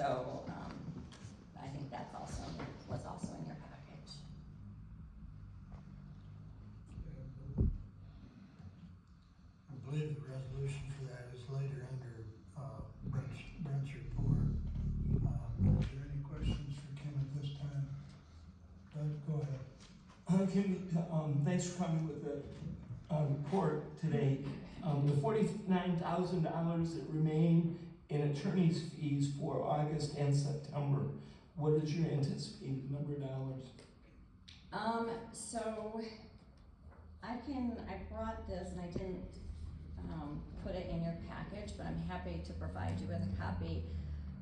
So, I think that's also, was also in your package. I believe the resolution for that is later under, Brent's report. Are there any questions for Kim at this time? Doug, go ahead. Kim, thanks for coming with the report today. The $49,000 that remain in attorney's fees for August and September, what is your anticipated number of dollars? So I brought this and I didn't, put it in your package, but I'm happy to provide you with a copy,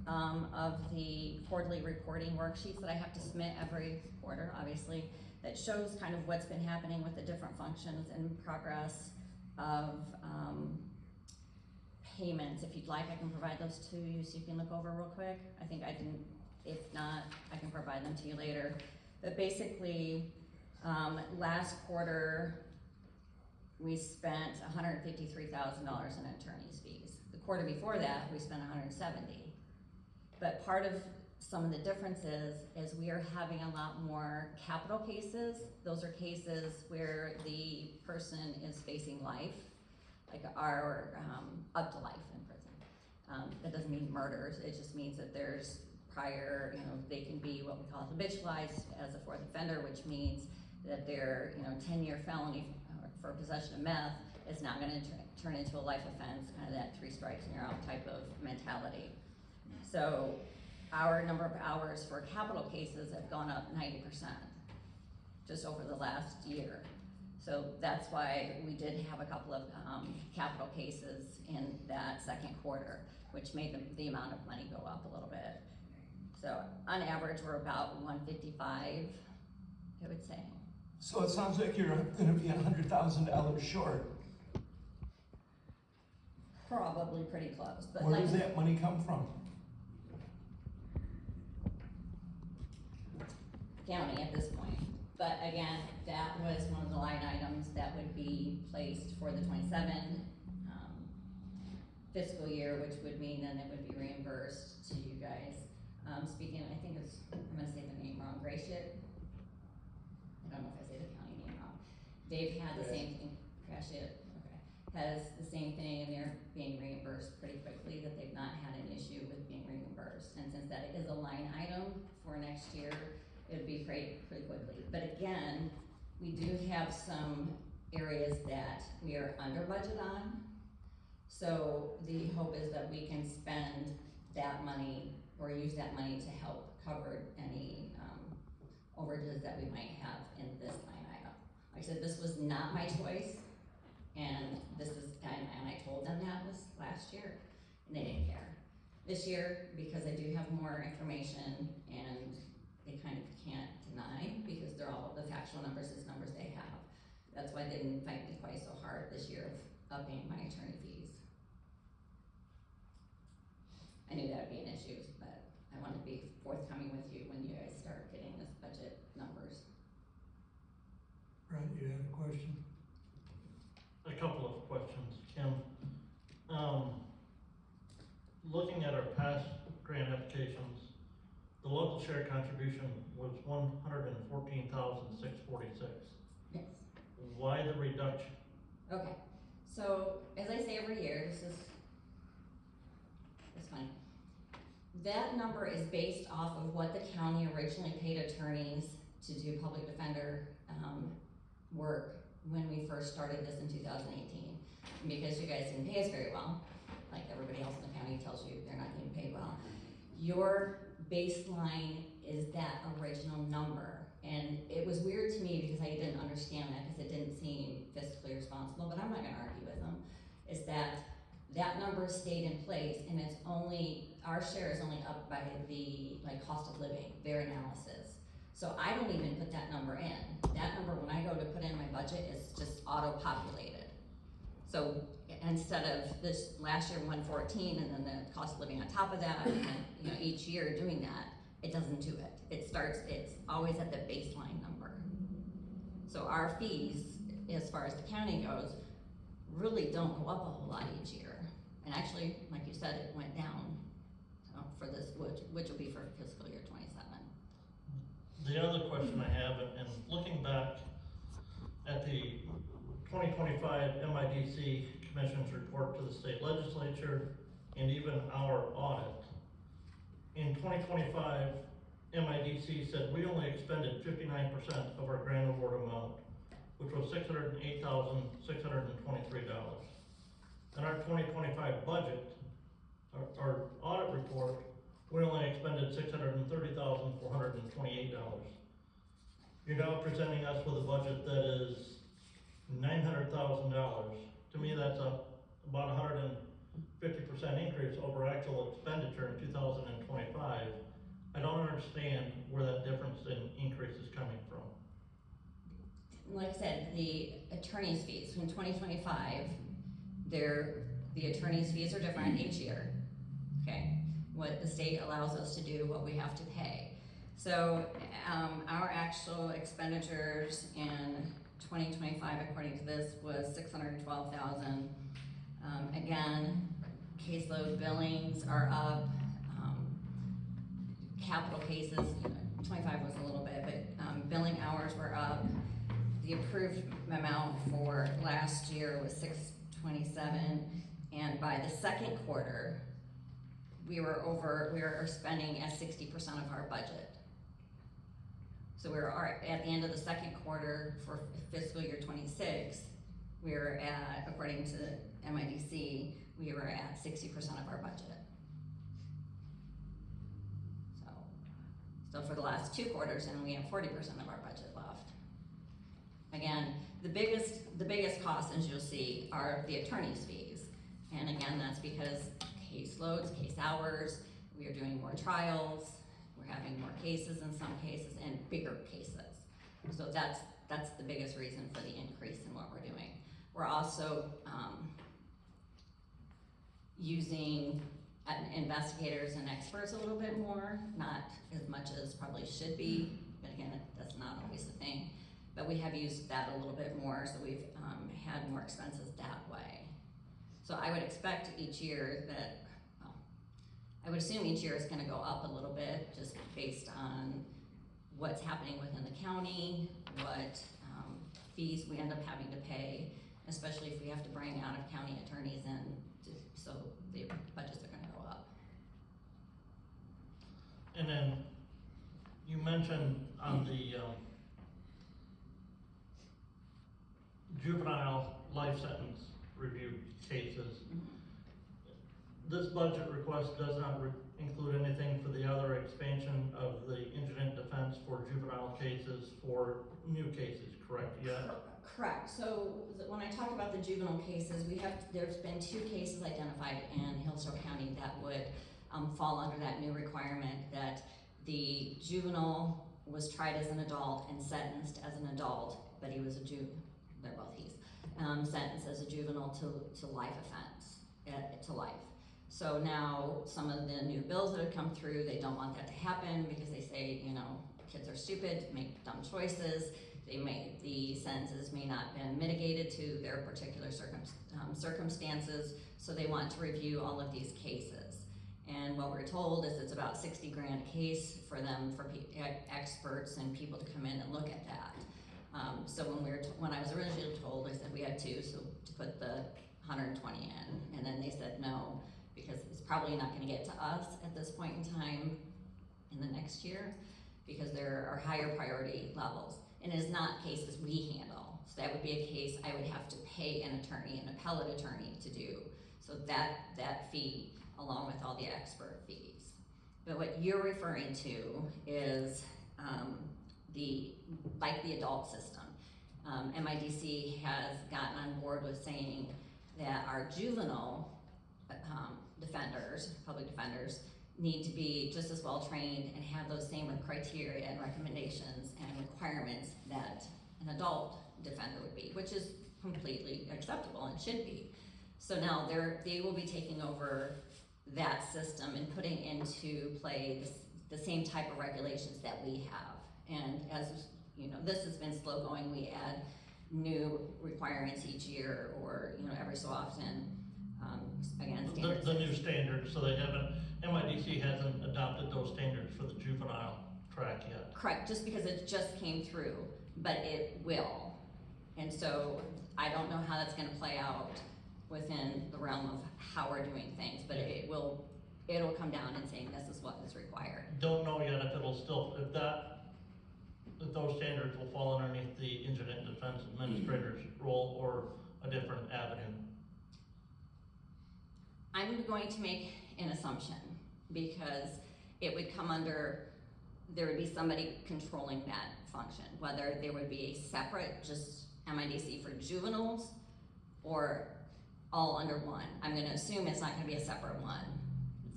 of the quarterly reporting worksheets that I have to submit every quarter, obviously, that shows kind of what's been happening with the different functions and progress of, payments. If you'd like, I can provide those to you so you can look over real quick. I think I didn't, if not, I can provide them to you later. But basically, last quarter, we spent $153,000 in attorney's fees. The quarter before that, we spent $170,000. But part of some of the differences is we are having a lot more capital cases. Those are cases where the person is facing life, like up to life in prison. That doesn't mean murders, it just means that there's prior, they can be what we call habitualized as a fourth offender, which means that their, 10-year felony for possession of meth is not gonna turn into a life offense, kind of that 3 strikes and you're out type of mentality. So our number of hours for capital cases have gone up 90% just over the last year. So that's why we did have a couple of capital cases in that second quarter, which made the amount of money go up a little bit. So on average, we're about 155, I would say. So it sounds like you're gonna be $100,000 short. Probably pretty close, but Where does that money come from? county at this point. But again, that was one of the line items that would be placed for the 27 fiscal year, which would mean then it would be reimbursed to you guys. Speaking, I think it's, I'm gonna say the name wrong, Gratiot. I don't know if I say the county name wrong. They've had the same thing, Gratiot, okay, has the same thing and they're being reimbursed pretty quickly, that they've not had an issue with being reimbursed. And since that is a line item for next year, it'd be pretty quickly. But again, we do have some areas that we are under budget on. So the hope is that we can spend that money or use that money to help cover any overages that we might have in this line item. Like I said, this was not my choice, and I told them that was last year, and they didn't care. This year, because I do have more information, and they kind of can't deny, because they're all the factual numbers is numbers they have. That's why they didn't fight me quite so hard this year of upping my attorney fees. I knew that would be an issue, but I want to be forthcoming with you when you guys start getting this budget numbers. Brent, you had a question? A couple of questions, Kim. Looking at our past grant applications, the local share contribution was $114,646. Yes. Why the reduction? Okay, so as I say every year, it's funny. That number is based off of what the county originally paid attorneys to do public defender work when we first started this in 2018. And because you guys didn't pay us very well, like everybody else in the county tells you they're not getting paid well, your baseline is that original number. And it was weird to me because I didn't understand that, because it didn't seem fiscally responsible, but I'm not gonna argue with them, is that number stayed in place, and it's only, our share is only up by the cost of living, their analysis. So I don't even put that number in. That number, when I go to put in my budget, is just auto-populated. So instead of this last year 114 and then the cost of living on top of that, and each year doing that, it doesn't do it. It's always at the baseline number. So our fees, as far as the county goes, really don't go up a whole lot each year. And actually, like you said, it went down for this, which will be for fiscal year 27. The other question I have, and looking back at the 2025 MIDC Commission's report to the state legislature and even our audit, in 2025, MIDC said we only expended 59% of our grant award amount, which was $608,623. In our 2025 budget, our audit report, we only expended $630,428. You're now presenting us with a budget that is $900,000. To me, that's about 150% increase over actual expenditure in 2025. I don't understand where that difference in increase is coming from. Like I said, the attorney's fees in 2025, the attorney's fees are different each year, okay? What the state allows us to do, what we have to pay. So, our actual expenditures in 2025, according to this, was $612,000. Again, caseload billings are up, capital cases, 25 was a little bit, but, billing hours were up. The approved amount for last year was 627, and by the second quarter, we were spending at 60% of our budget. So at the end of the second quarter for fiscal year 26, we were at, according to MIDC, we were at 60% of our budget. So for the last 2 quarters, and we have 40% of our budget left. Again, the biggest costs, as you'll see, are the attorney's fees. And again, that's because caseloads, case hours, we are doing more trials, we're having more cases in some cases, and bigger cases. So that's the biggest reason for the increase in what we're doing. We're also using investigators and experts a little bit more, not as much as probably should be, but again, that's not always the thing. But we have used that a little bit more, so we've had more expenses that way. So I would expect each year that, well, I would assume each year is gonna go up a little bit, just based on what's happening within the county, what fees we end up having to pay, especially if we have to bring out-of-county attorneys in, so the budgets are gonna go up. And then you mentioned on the juvenile life sentence review cases, this budget request does not include anything for the other expansion of the indigent defense for juvenile cases for new cases, correct? Yeah. Correct. So when I talk about the juvenile cases, there's been 2 cases identified in Hillsborough County that would fall under that new requirement, that the juvenile was tried as an adult and sentenced as an adult, but he was they're both he's, sentenced as a juvenile to life offense, to life. So now some of the new bills that have come through, they don't want that to happen because they say, kids are stupid, make dumb choices. The sentences may not have been mitigated to their particular circumstances, so they want to review all of these cases. And what we're told is it's about $60,000 a case for them, for experts and people to come in and look at that. So when I was originally told, I said we had 2, so to put the 120 in, and then they said no, because it's probably not gonna get to us at this point in time in the next year, because there are higher priority levels. And it is not cases we handle. So that would be a case I would have to pay an attorney, an appellate attorney to do. So that fee, along with all the expert fees. But what you're referring to is the adult system. MIDC has gotten on board with saying that our juvenile defenders, public defenders, need to be just as well trained and have those same criteria and recommendations and requirements that an adult defender would be, which is completely acceptable and should be. So now they will be taking over that system and putting into play the same type of regulations that we have. And as this has been slow going. We add new requirements each year, or every so often. Again, standards. The new standards, so they haven't MIDC hasn't adopted those standards for the juvenile track yet. Correct, just because it just came through, but it will. And so I don't know how that's gonna play out within the realm of how we're doing things, but it'll come down and saying this is what is required. Don't know yet if it'll still, if those standards will fall underneath the Incident Defense Administrator's role or a different avenue. I'm going to make an assumption, because it would come under, there would be somebody controlling that function, whether there would be a separate, just MIDC for juveniles, or all under one. I'm gonna assume it's not gonna be a separate one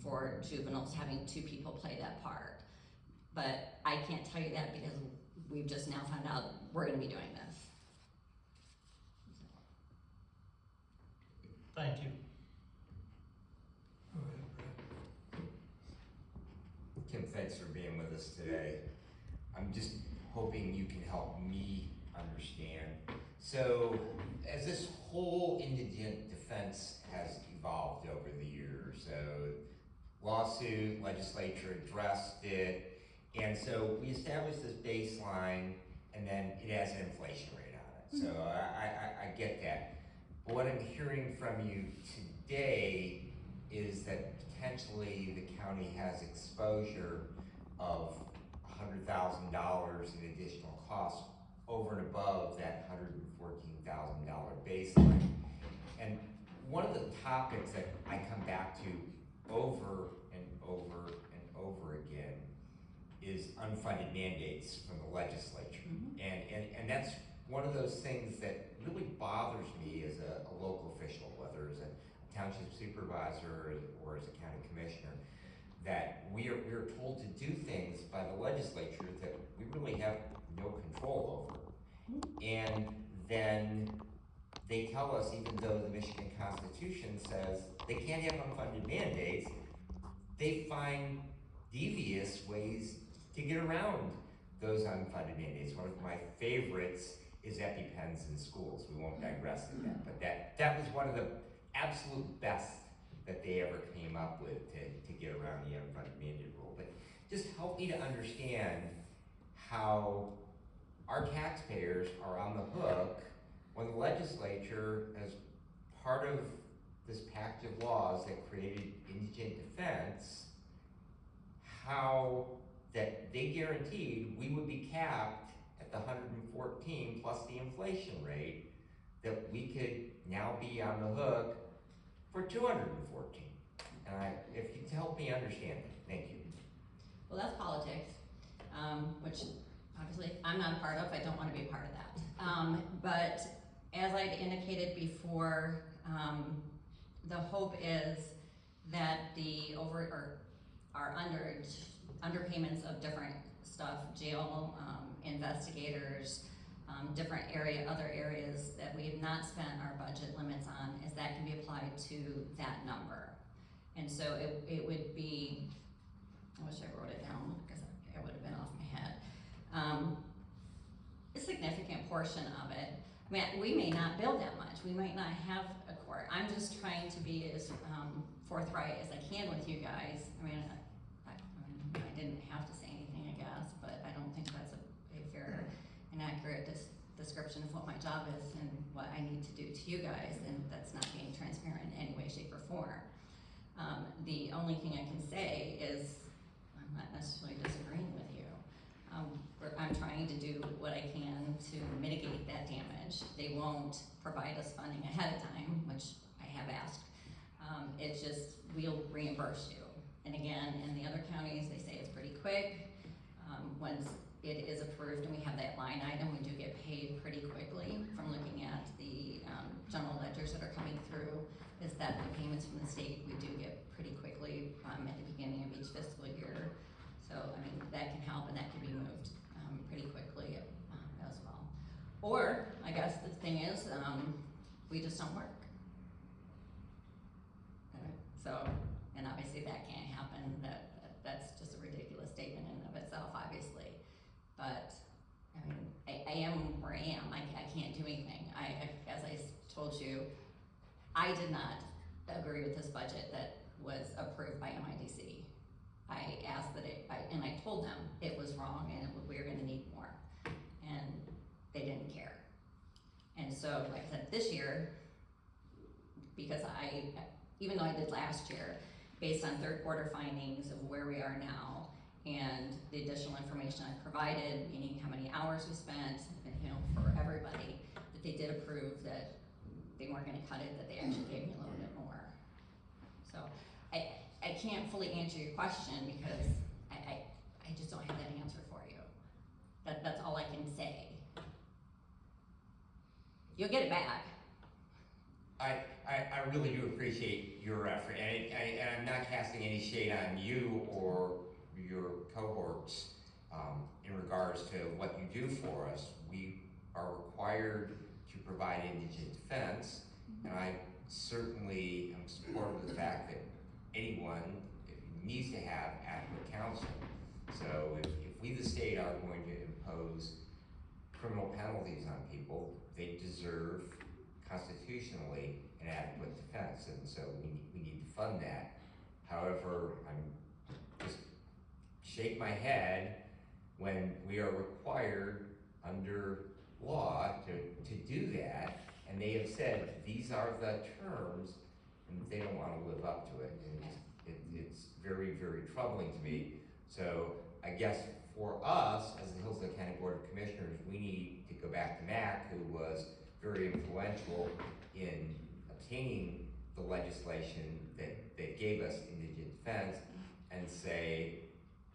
for juveniles, having two people play that part. But I can't tell you that because we've just now found out we're gonna be doing this. Thank you. Go ahead, Brett. Kim, thanks for being with us today. I'm just hoping you can help me understand. So, as this whole indigent defense has evolved over the years, so lawsuit, legislature addressed it, and so we established this baseline, and then it has an inflation rate on it. So I get that. But what I'm hearing from you today is that potentially the county has exposure of $100,000 in additional costs over and above that $114,000 baseline. And one of the topics that I come back to over and over and over again is unfunded mandates from the legislature. And that's one of those things that really bothers me as a local official, whether as a township supervisor or as a county commissioner, that we are told to do things by the legislature that we really have no control over. And then they tell us, even though the Michigan Constitution says they can't have unfunded mandates, they find devious ways to get around those unfunded mandates. One of my favorites is EpiPens in schools. We won't digress in that, but that was one of the absolute best that they ever came up with to get around the unfunded mandate rule. But just help me to understand how our taxpayers are on the hook when the legislature, as part of this package of laws that created indigent defense, how that they guaranteed we would be capped at the 114 plus the inflation rate, that we could now be on the hook for 214. If you could help me understand that, thank you. Well, that's politics, which obviously I'm not a part of. I don't want to be a part of that. But as I'd indicated before, the hope is that the underpayments of different stuff, jail investigators, different other areas that we have not spent our budget limits on, is that can be applied to that number. And so it would be, I wish I wrote it down because it would have been off my head. A significant portion of it. I mean, we may not bill that much. We might not have a court. I'm just trying to be as forthright as I can with you guys. I mean, I didn't have to say anything, I guess, but I don't think that's a fair and accurate description of what my job is and what I need to do to you guys, and that's not being transparent in any way, shape, or form. The only thing I can say is I'm not necessarily disagreeing with you. I'm trying to do what I can to mitigate that damage. They won't provide us funding ahead of time, which I have asked. It's just, we'll reimburse you. And again, in the other counties, they say it's pretty quick. Once it is approved and we have that line item, we do get paid pretty quickly. From looking at the general ledgers that are coming through, is that the payments from the state we do get pretty quickly at the beginning of each fiscal year. So, I mean, that can help, and that can be moved pretty quickly as well. Or, I guess the thing is, we just don't work. So, and obviously that can't happen. That's just a ridiculous statement in and of itself, obviously. But, I mean, I am where I am. I can't do anything. As I told you, I did not agree with this budget that was approved by MIDC. I asked that and I told them it was wrong and we were gonna need more, and they didn't care. And so, like I said, this year, because even though I did last year, based on third quarter findings of where we are now, and the additional information I provided, meaning how many hours we spent, for everybody, that they did approve that they weren't gonna cut it, that they actually gave me a little bit more. So, I can't fully answer your question because I just don't have that answer for you. That's all I can say. You'll get it back. I really do appreciate your effort, and I'm not casting any shade on you or your cohorts in regards to what you do for us. We are required to provide indigent defense, and I certainly am supportive of the fact that anyone needs to have adequate counsel. So if we, the state, are going to impose criminal penalties on people, they deserve constitutionally an adequate defense, and so we need to fund that. However, I'm just shake my head when we are required under law to do that, and they have said these are the terms, and they don't want to live up to it. And it's very, very troubling to me. So I guess for us, as the Hillsdale County Board of Commissioners, we need to go back to Mac, who was very influential in obtaining the legislation that gave us indigent defense, and say,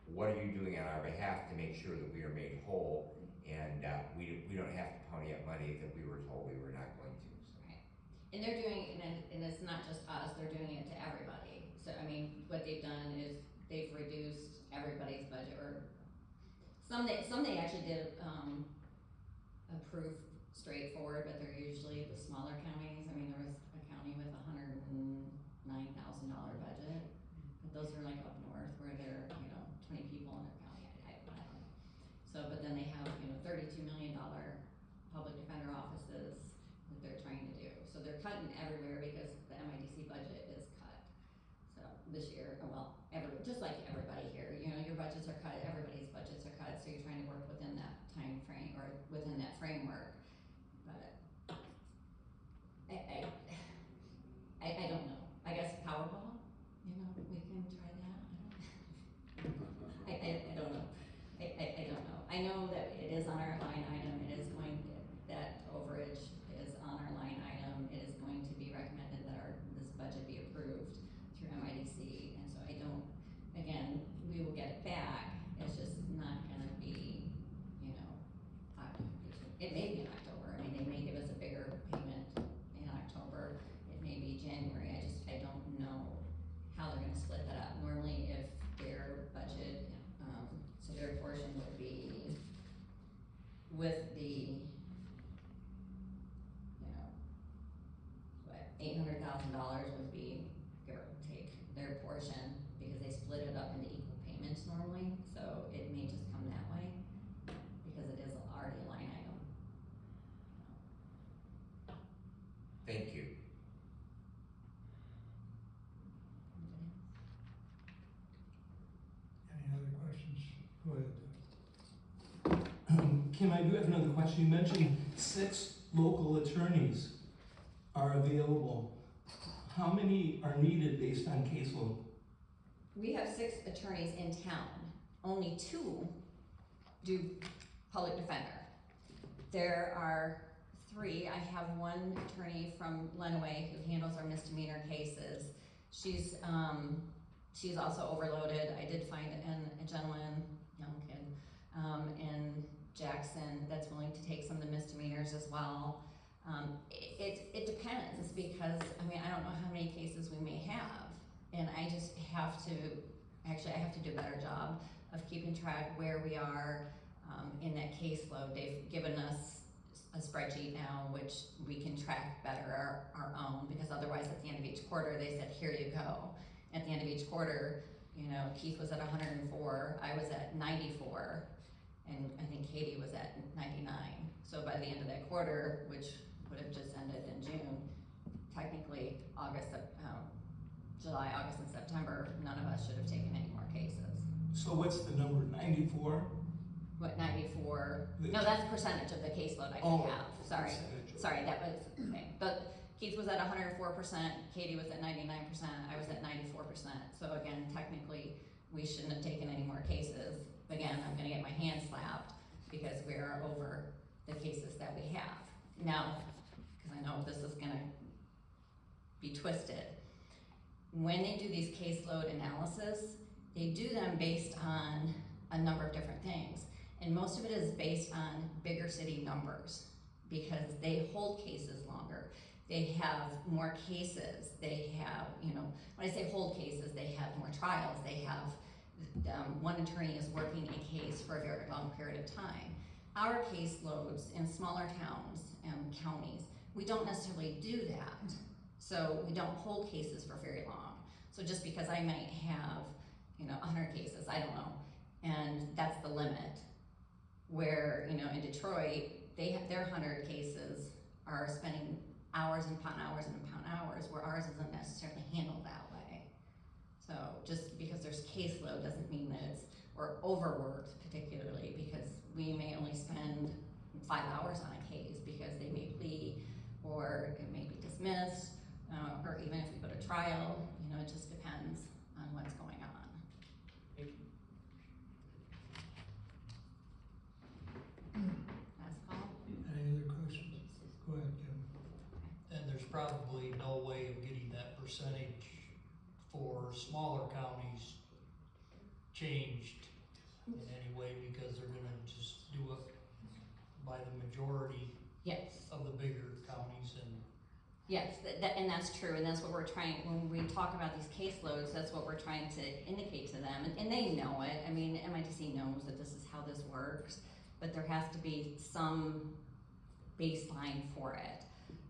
what are you doing on our behalf to make sure that we are made whole, and we don't have to pony up money that we were told we were not going to. So. Right. And they're doing, and it's not just us, they're doing it to everybody. So, I mean, what they've done is they've reduced everybody's budget, or some they actually did approve straightforward, but they're usually the smaller counties. I mean, there was a county with $109,000 budget, but those are like up north where there are, 20 people in their county. I don't know. So, but then they have, $32 million public defender offices that they're trying to do. So they're cutting everywhere because the MIDC budget is cut. So this year, well, just like everybody here, your budgets are cut, everybody's budgets are cut, so you're trying to work within that time frame or within that framework. But I don't know. I guess Powerball, we can try that. I don't know. I don't know. I know that it is on our line item. That overage is on our line item. It is going to be recommended that this budget be approved through MIDC. And so again, we will get it back. It's just not gonna be, it may be in October. I mean, they may give us a bigger payment in October. It may be January. I don't know how they're gonna split that up. Normally, if their budget, so their portion would be with the, $800,000 would be, give or take, their portion, because they split it up into equal payments normally, so it may just come that way, because it is already a line item. Thank you. Any other questions? Go ahead. Kim, I do have another question. You mentioned 6 local attorneys are available. How many are needed based on caseload? We have 6 attorneys in town, only 2 do public defender. There are 3, I have one attorney from Lenawee who handles our misdemeanor cases. She's also overloaded. I did find a gentleman, young kid, in Jackson that's willing to take some of the misdemeanors as well. It depends, because, I don't know how many cases we may have, and I just have to do a better job of keeping track where we are in that caseload. They've given us a spreadsheet now, which we can track better our own, because otherwise at the end of each quarter, they said, here you go. At the end of each quarter, Keith was at 104, I was at 94, and I think Katie was at 99. So by the end of that quarter, which would have just ended in June, technically July, August, and September, none of us should have taken any more cases. So what's the number, 94? What, 94? The- No, that's percentage of the caseload I Oh, can have, sorry. percentage. Sorry, that was, okay, but Keith was at 104%, Katie was at 99%, I was at 94%. So again, technically, we shouldn't have taken any more cases. Again, I'm gonna get my hand slapped because we are over the cases that we have. Now, because I know this is gonna be twisted. When they do these caseload analysis, they do them based on a number of different things. And most of it is based on bigger city numbers because they hold cases longer. They have more cases. They have, you know, when I say hold cases, they have more trials. They have, one attorney is working a case for a very long period of time. Our caseloads in smaller towns and counties, we don't necessarily do that. So we don't hold cases for very long. So just because I might have, you know, 100 cases, I don't know, and that's the limit. Where, you know, in Detroit, they have their 100 cases are spending hours and upon hours and upon hours, where ours isn't necessarily handled that way. So just because there's caseload doesn't mean that it's, or overworked particularly, because we may only spend 5 hours on a case because they may plead, or it may be dismissed, or even if we go to trial, you know, it just depends on what's going on. That's all. Any other questions? Go ahead, Kevin. And there's probably no way of getting that percentage for smaller counties changed in any way, because they're gonna just do it by the majority Yes. of the bigger counties. And Yes, and that's true, and that's what we're trying, when we talk about these caseloads, that's what we're trying to indicate to them, and they know it. I mean, MITC knows that this is how this works, but there has to be some baseline for it.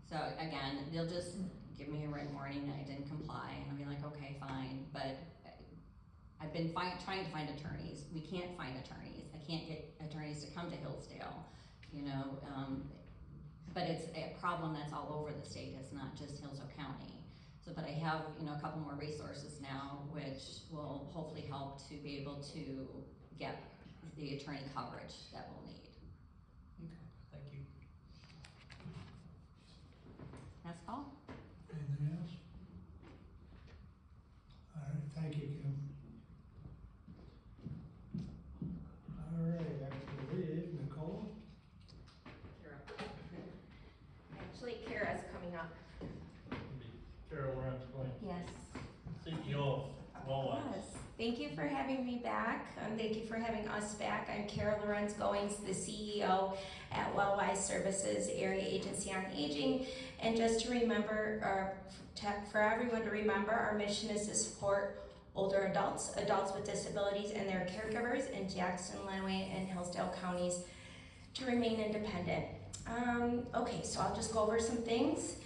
So again, they'll just give me a written warning that I didn't comply, and I'll be like, okay, fine, but I've been trying to find attorneys. We can't find attorneys. I can't get attorneys to come to Hillsdale, you know, but it's a problem that's all over the state. It's not just Hillsdale County. So, but I have, you know, a couple more resources now, which will hopefully help to be able to get the attorney coverage that we'll need. thank you. That's all. Anything else? All right, thank you, Kim. All right, I believe Nicole? Actually, Kara's coming up. Carol Lawrence, Yes. CEO of Walleye. Yes. Thank you for having me back. Thank you for having us back. I'm Kara Lorenz Goings, the CEO at Wellwise Services Area Agency on Aging. And just to remember, for everyone to remember, our mission is to support older adults, adults with disabilities, and their caregivers in Jackson, Lenawee, and Hillsdale counties to remain independent. Okay, so I'll just go over some things.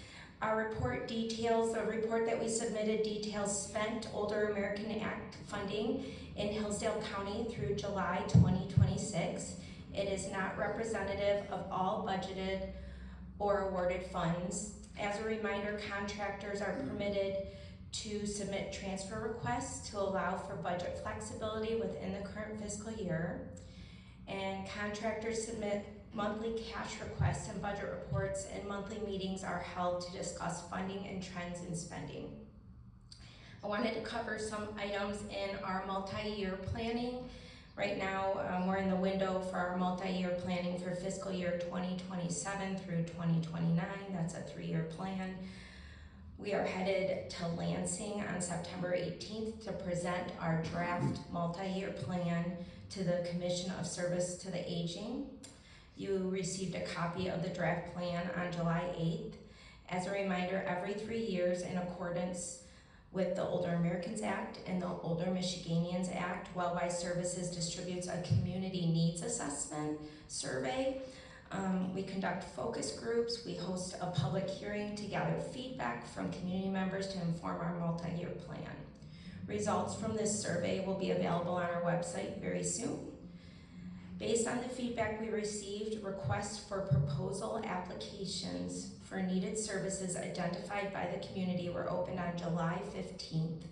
Our report details, the report that we submitted details spent Older American Act funding in Hillsdale County through July 2026. It is not representative of all budgeted or awarded funds. As a reminder, contractors are permitted to submit transfer requests to allow for budget flexibility within the current fiscal year. And contractors submit monthly cash requests and budget reports, and monthly meetings are held to discuss funding and trends in spending. I wanted to cover some items in our multi-year planning. Right now, we're in the window for our multi-year planning for fiscal year 2027 through 2029. That's a 3-year plan. We are headed to Lansing on September 18th to present our draft multi-year plan to the Commission of Service to the Aging. You received a copy of the draft plan on July 8th. As a reminder, every 3 years, in accordance with the Older Americans Act and the Older Michiganians Act, Wellwise Services distributes a community needs assessment survey. We conduct focus groups. We host a public hearing to gather feedback from community members to inform our multi-year plan. Results from this survey will be available on our website very soon. Based on the feedback we received, requests for proposal applications for needed services identified by the community were opened on July 15th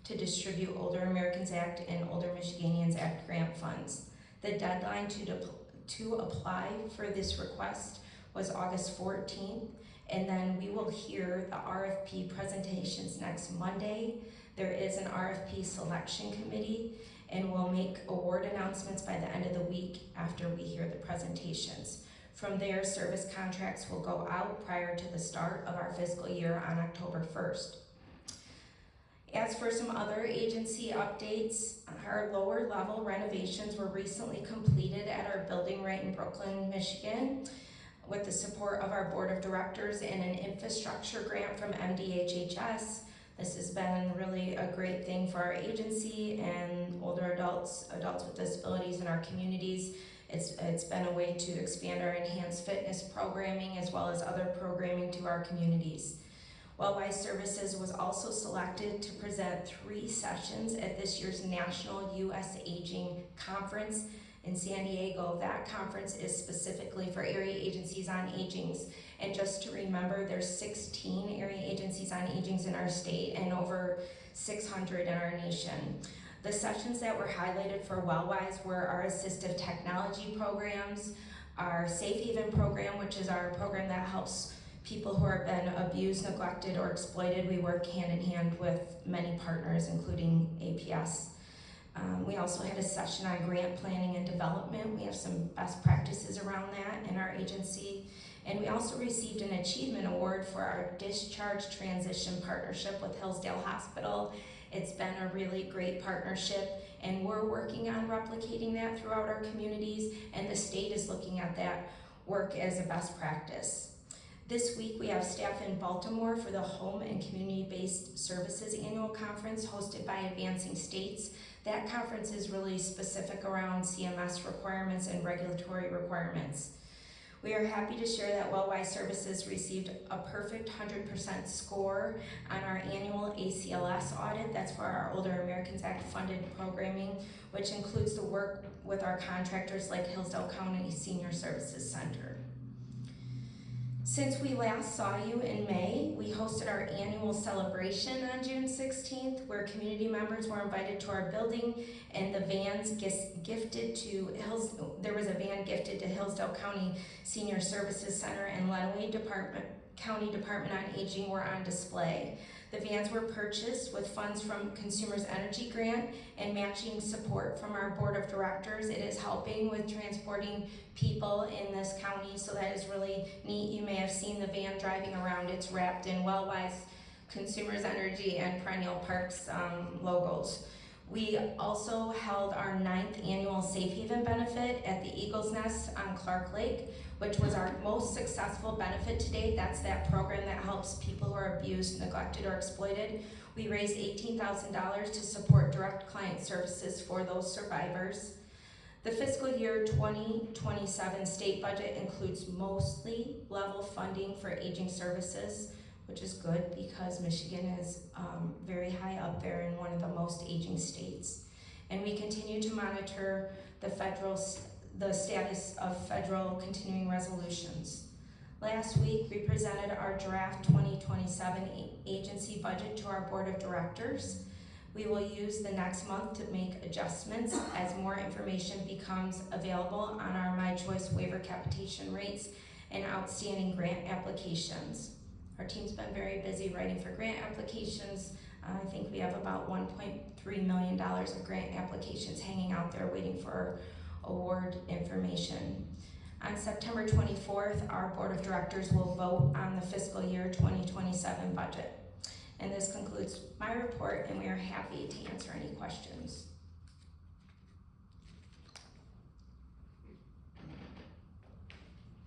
to distribute Older Americans Act and Older Michiganians Act grant funds. The deadline to apply for this request was August 14th, and then we will hear the RFP presentations next Monday. There is an RFP selection committee, and we'll make award announcements by the end of the week after we hear the presentations. From there, service contracts will go out prior to the start of our fiscal year on October 1st. As for some other agency updates, our lower level renovations were recently completed at our building right in Brooklyn, Michigan, with the support of our board of directors and an infrastructure grant from MDHHS. This has been really a great thing for our agency and older adults with disabilities in our communities. It's been a way to expand our enhanced fitness programming as well as other programming to our communities. Wellwise Services was also selected to present 3 sessions at this year's National U.S. Aging Conference in San Diego. That conference is specifically for area agencies on agings. And just to remember, there's 16 area agencies on agings in our state and over 600 in our nation. The sessions that were highlighted for Wellwise were our assistive technology programs, our Safe Haven program, which is our program that helps people who have been abused, neglected, or exploited. We work hand in hand with many partners, including APS. We also had a session on grant planning and development. We have some best practices around that in our agency. And we also received an achievement award for our discharge transition partnership with Hillsdale Hospital. It's been a really great partnership, and we're working on replicating that throughout our communities, and the state is looking at that work as a best practice. This week we have staff in Baltimore for the Home and Community-Based Services Annual Conference hosted by Advancing States. That conference is really specific around CMS requirements and regulatory requirements. We are happy to share that Wellwise Services received a perfect 100% score on our annual ACLS audit. That's for our Older Americans Act funded programming, which includes the work with our contractors like Hillsdale County Senior Services Center. Since we last saw you in May, we hosted our annual celebration on June 16th, where community members were invited to our building, and the vans gifted to there was a van gifted to Hillsdale County Senior Services Center and Lenawee County Department on Aging were on display. The vans were purchased with funds from Consumers Energy Grant and matching support from our board of directors. It is helping with transporting people in this county, so that is really neat. You may have seen the van driving around. It's wrapped in Wellwise, Consumers Energy, and Perennial Parks logos. We also held our 9th annual Safe Haven benefit at the Eagle's Nest on Clark Lake, which was our most successful benefit to date. That's that program that helps people who are abused, neglected, or exploited. We raised $18,000 to support direct client services for those survivors. The fiscal year 2027 state budget includes mostly level funding for aging services, which is good because Michigan is very high up there in one of the most aging states. And we continue to monitor the status of federal continuing resolutions. Last week, we presented our draft 2027 agency budget to our board of directors. We will use the next month to make adjustments as more information becomes available on our My Choice waiver capitation rates and outstanding grant applications. Our team's been very busy writing for grant applications. I think we have about $1.3 million of grant applications hanging out there waiting for award information. On September 24th, our board of directors will vote on the fiscal year 2027 budget. And this concludes my report, and we are happy to answer any questions.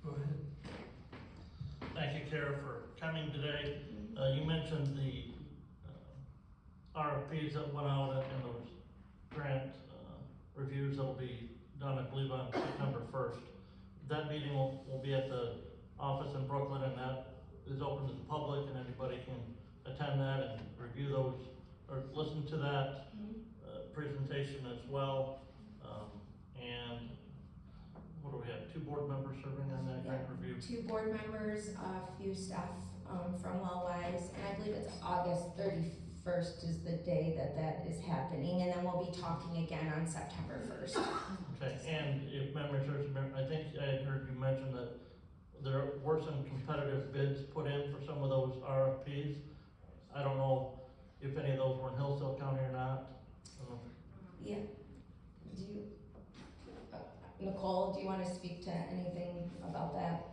Go ahead. Thank you, Kara, for coming today. You mentioned the RFPs that went out and those grant reviews that will be done, I believe, on September 1st. That meeting will be at the office in Brooklyn, and that is open to the public, and anybody can attend that and review those or listen to that presentation as well. And we had 2 board members serving on that grant review. 2 board members, a few staff, from Wellwise, and I believe it's August 31st is the day that is happening, and then we'll be talking again on September 1st. Okay, and if memory serves, I think I had heard you mention that there were some competitive bids put in for some of those RFPs. I don't know if any of those were in Hillsdale County or not. Yeah, do you, Nicole, do you wanna speak to anything about that?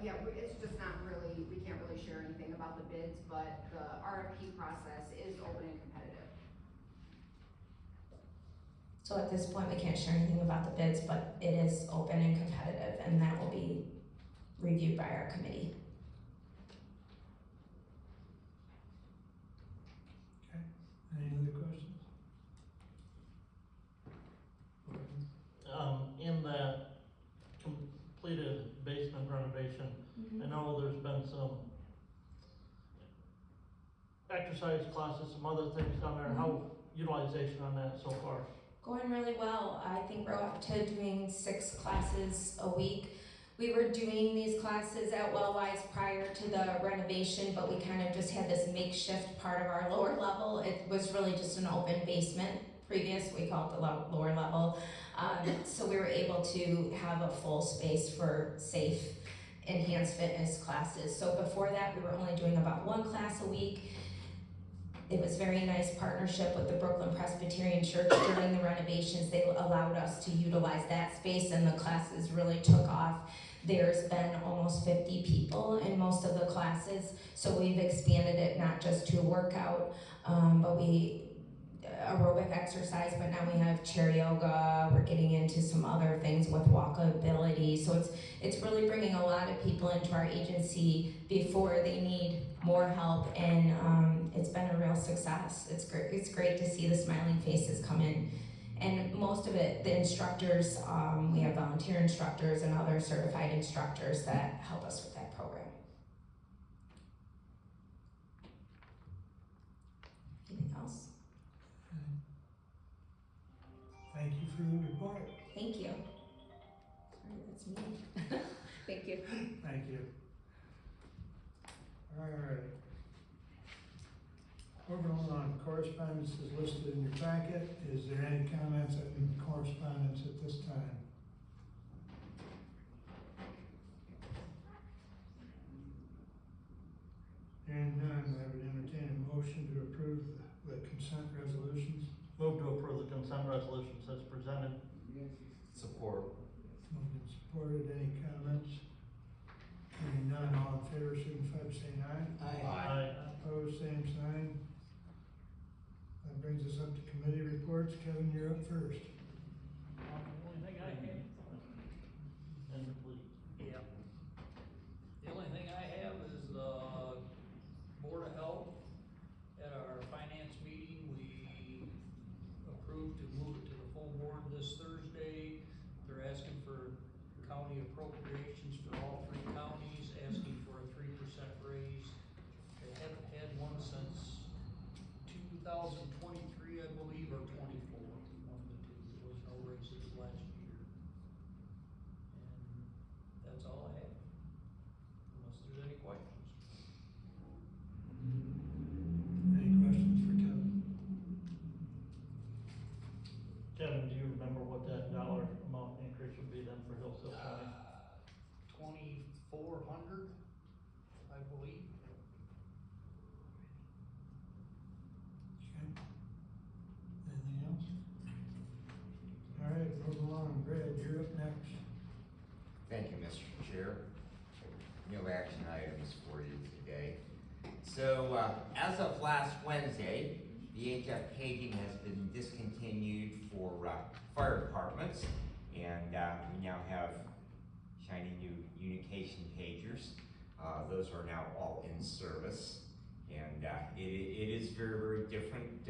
Yeah, it's just not really, we can't really share anything about the bids, but the RFP process is open and competitive. So at this point, we can't share anything about the bids, but it is open and competitive, and that will be reviewed by our committee. Any other questions? In that completed basement renovation, I know there's been some exercise classes, some other things down there. How utilization on that so far? Going really well. I think we're up to doing 6 classes a week. We were doing these classes at Wellwise prior to the renovation, but we kind of just had this makeshift part of our lower level. It was really just an open basement previous, we called it the lower level. So we were able to have a full space for safe, enhanced fitness classes. So before that, we were only doing about 1 class a week. It was very nice partnership with the Brooklyn Presbyterian Church during the renovations. They allowed us to utilize that space, and the classes really took off. There's been almost 50 people in most of the classes, so we've expanded it not just to a workout, but aerobic exercise, but now we have chair yoga. We're getting into some other things with walkability. So it's really bringing a lot of people into our agency before they need more help, and it's been a real success. It's great to see the smiling faces come in. And most of it, the instructors, we have volunteer instructors and other certified instructors that help us with that program. Anything else? Thank you for the report. Thank you. Sorry, that's me. Thank you. Thank you. All right. Overall on correspondence is listed in your packet. Is there any comments on correspondence at this time? Hearing none, I would entertain a motion to approve the consent resolutions. Move to approve the consent resolutions as presented. Support. Moved and supported. Any comments? Hearing none, all in favor, signify by saying aye. Aye. Opposed, same sign. That brings us up to committee reports. Kevin, you're up first. The only thing I have. And please. Yeah. The only thing I have is, Board of Health, at our finance meeting, we approved to move it to the full board this Thursday. They're asking for county appropriations for all 3 counties, asking for a 3% raise. They haven't had one since 2023, I believe, or 24, one of the 2. There was no raises last year. And that's all I have, unless there's any questions. Any questions for Kevin? Kevin, do you remember what that dollar amount increase would be then for Hillsdale County? 2,400, I believe. Okay. Anything else? All right, move along. Brad, you're up next. Thank you, Mr. Chair. No action items for you today. So, as of last Wednesday, VHF paging has been discontinued for fire departments, and we now have shiny new Unication pagers. Those are now all in service, and it is very, very different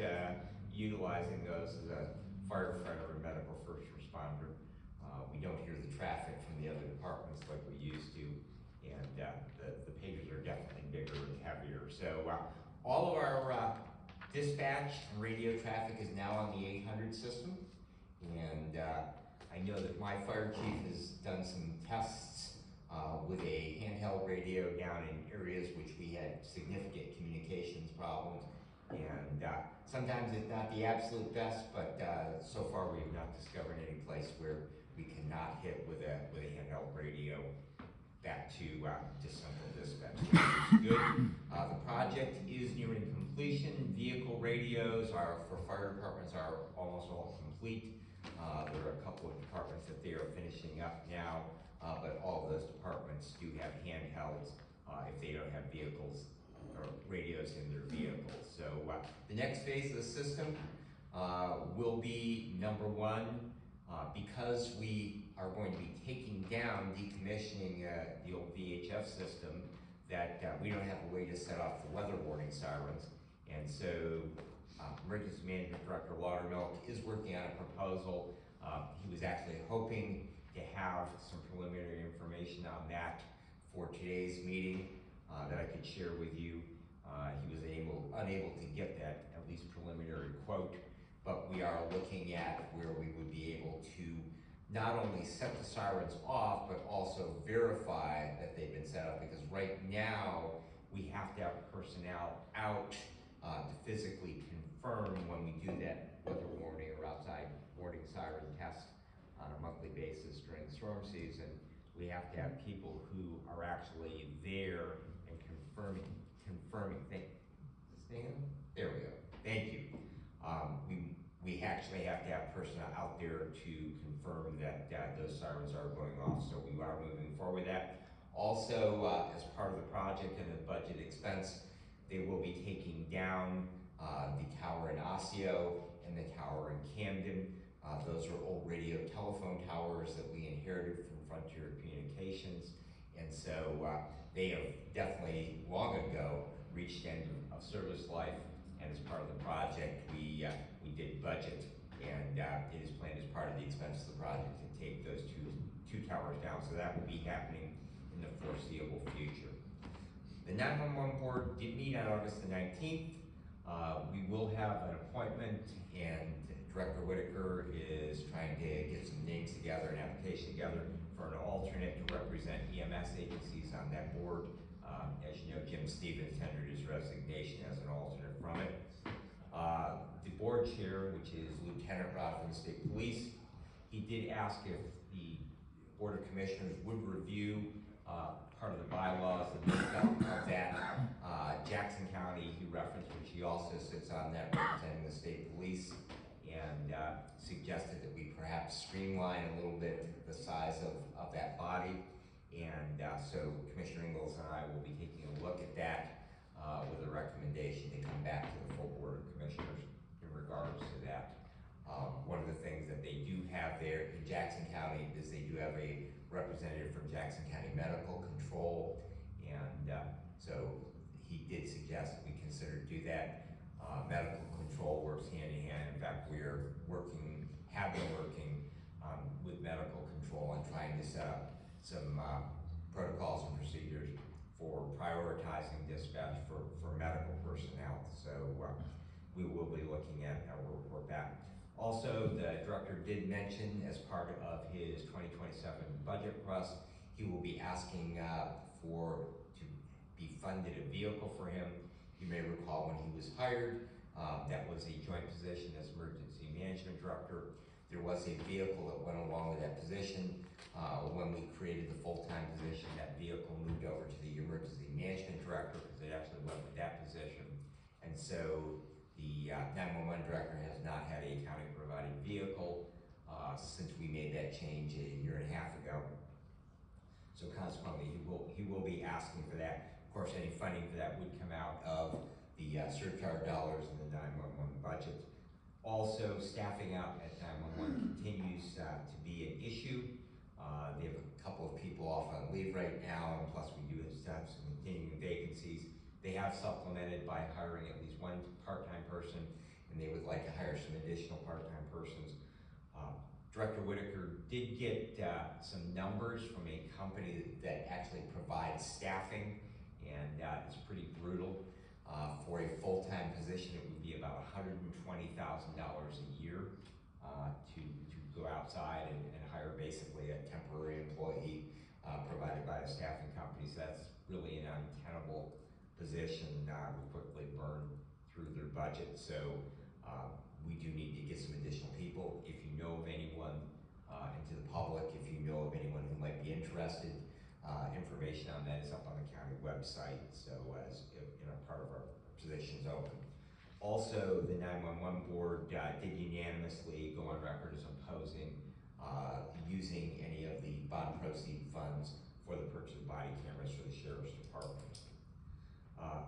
utilizing those as a firefighter or medical first responder. We don't hear the traffic from the other departments like we used to, and the pagers are definitely bigger and heavier. So all of our dispatch and radio traffic is now on the 800 system, and I know that my fire chief has done some tests with a handheld radio down in areas which we had significant communications problems. And sometimes it's not the absolute best, but so far we have not discovered any place where we cannot hit with a handheld radio back to central dispatch, which is good. The project is nearing completion. Vehicle radios for fire departments are almost all complete. There are a couple of departments that they are finishing up now, but all of those departments do have handhelds if they don't have vehicles or radios in their vehicles. So the next phase of the system will be number one, because we are going to be taking down, decommissioning the old VHF system, that we don't have a way to set off the weather warning sirens. And so Emergency Management Director Laudermilk is working on a proposal. He was actually hoping to have some preliminary information on that for today's meeting that I could share with you. He was unable to get that, at least preliminary quote, but we are looking at where we would be able to not only set the sirens off, but also verify that they've been set up, because right now we have to have personnel out to physically confirm when we do that weather warning or outside warning siren test on a monthly basis during the storm season. We have to have people who are actually there and confirming things. Is this thing on? There we go. Thank you. We actually have to have personnel out there to confirm that those sirens are going off, so we are moving forward with that. Also, as part of the project and the budget expense, they will be taking down the tower in Osseo and the tower in Camden. Those are old radio telephone towers that we inherited from Frontier Communications, and so they have definitely long ago reached end of service life. And as part of the project, we did budget, and it is planned as part of the expense of the project to take those two towers down. So that will be happening in the foreseeable future. The 911 board did meet on August the 19th. We will have an appointment, and Director Whitaker is trying to get some names together, an application together for an alternate to represent EMS agencies on that board. As you know, Jim Stevens tendered his resignation as an alternate from it. The board chair, which is Lieutenant Rod from the State Police, he did ask if the Board of Commissioners would review part of the bylaws, the makeup of that. Jackson County, he referenced, which he also sits on that representing the State Police, and suggested that we perhaps streamline a little bit the size of that body. And so Commissioner Ingalls and I will be taking a look at that with a recommendation to come back to the full Board of Commissioners in regards to that. One of the things that they do have there in Jackson County is they do have a representative from Jackson County Medical Control, and so he did suggest that we consider do that. Medical control works hand in hand. In fact, we are have been working with medical control and trying to set up some protocols and procedures for prioritizing dispatch for medical personnel. So we will be looking at our report back. Also, the director did mention, as part of his 2027 budget request, he will be asking to be funded a vehicle for him. You may recall when he was hired, that was a joint position as emergency management director. There was a vehicle that went along with that position. When we created the full-time position, that vehicle moved over to the emergency management director because it actually went with that position. And so the 911 director has not had a county-provided vehicle since we made that change a year and a half ago. So consequently, he will be asking for that. Of course, any funding for that would come out of the surcharge dollars in the 911 budget. Also, staffing out at 911 continues to be an issue. They have a couple of people off on leave right now, and plus we do have some continuing vacancies. They have supplemented by hiring at least one part-time person, and they would like to hire some additional part-time persons. Director Whitaker did get some numbers from a company that actually provides staffing, and it's pretty brutal. For a full-time position, it would be about $120,000 a year to go outside and hire basically a temporary employee, provided by a staffing company, so that's really an untenable position, would quickly burn through their budget, so, we do need to get some additional people. If you know of anyone, and to the public, if you know of anyone who might be interested, information on that is up on the county website, so as, part of our positions open. Also, the 911 board did unanimously go on record as opposing using any of the bond proceed funds for the purchase of body cameras for the sheriff's department.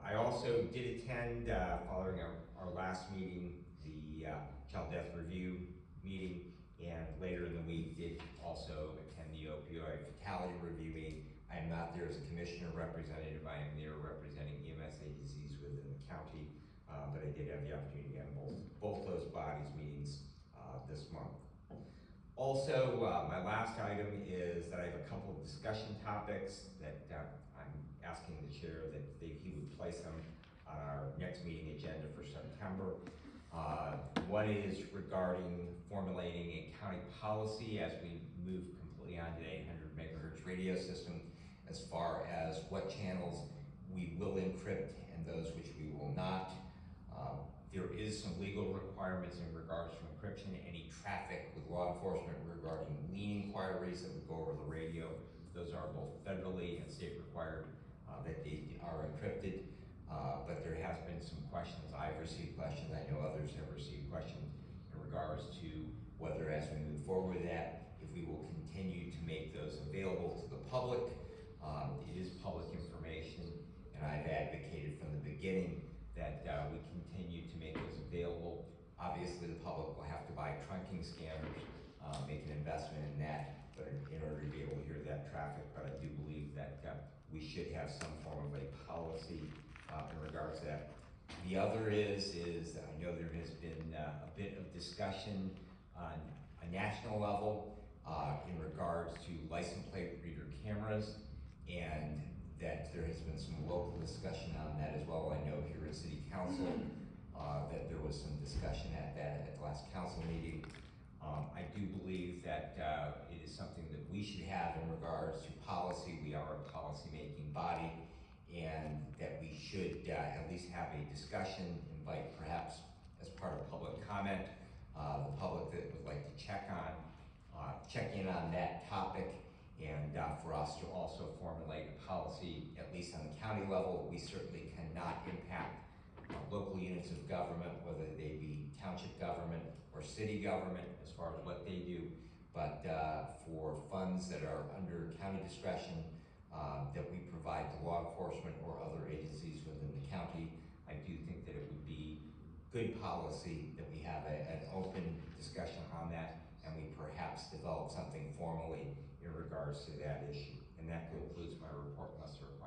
I also did attend, following our last meeting, the child death review meeting, and later in the week did also attend the opioid fatality review meeting. I am not there as a commissioner representative, I am there representing EMS agencies within the county, but I did have the opportunity to have both those bodies meetings this month. Also, my last item is that I have a couple of discussion topics that I'm asking the chair that he would place them on our next meeting agenda for September. One is regarding formulating a county policy as we move completely onto the 800 megahertz radio system, as far as what channels we will encrypt and those which we will not. There is some legal requirements in regards to encryption, any traffic with law enforcement regarding lien inquiries that would go over the radio. Those are both federally and state required that they are encrypted. But there has been some questions, I've received questions, I know others have received questions in regards to whether as we move forward with that, if we will continue to make those available to the public. It is public information, and I've advocated from the beginning that we continue to make those available. Obviously, the public will have to buy trunking scanners, make an investment in that, but in order to be able to hear that traffic, but I do believe that we should have some form of a policy in regards to that. The other is I know there has been a bit of discussion on a national level in regards to license plate reader cameras, and that there has been some local discussion on that as well. I know here at City Council that there was some discussion at the last council meeting. I do believe that it is something that we should have in regards to policy. We are a policy-making body, and that we should at least have a discussion, invite perhaps as part of public comment, the public that would like to check in on that topic, and for us to also formulate a policy, at least on the county level. We certainly cannot impact local units of government, whether they be township government or city government, as far as what they do, but for funds that are under county discretion, that we provide to law enforcement or other agencies within the county, I do think that it would be good policy that we have an open discussion on that, and we perhaps develop something formally in regards to that issue. And that concludes my report, unless there are